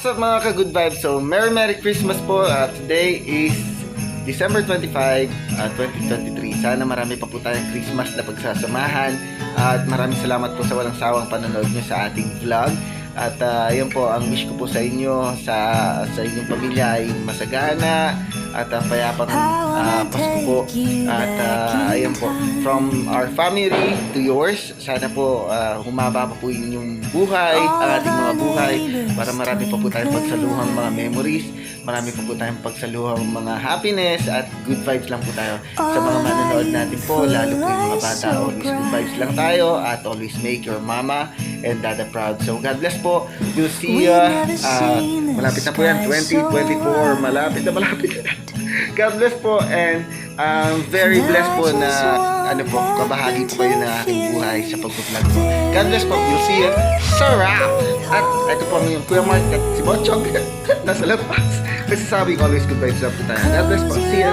What's up mga ka-good vibes? So, Merry Christmas po. Today is December 25, 2023. Sana marami pa po tayong Christmas na pagsasamahan. At maraming salamat po sa walang sawang panonood nyo sa ating vlog. At yun po, ang wish ko po sa inyo, sa inyong pamilya ay masagana at payapang Pasko po. At ayun po, from our family to yours, sana po humaba pa po inyong buhay, ang ating mga buhay, para marami pa po tayong pagsaluhang mga memories, marami pa po tayong pagsaluhang mga happiness, at good vibes lang po tayo sa mga manonood natin po, lalo po yung mga bata. Always good vibes lang tayo, at always make your mama and dada proud. So God bless po. We'll see you. Malapit na po yan, 2024. Malapit na. God bless po, and very blessed po na kabahagi po kayo na aking buhay sa pag-vlog po. God bless po. We'll see you. Sarap! At ito po ang Kuya Mark at si Bochong nasa labas. Kasi sabi ko, always good vibes lang po tayo. God bless po. See you.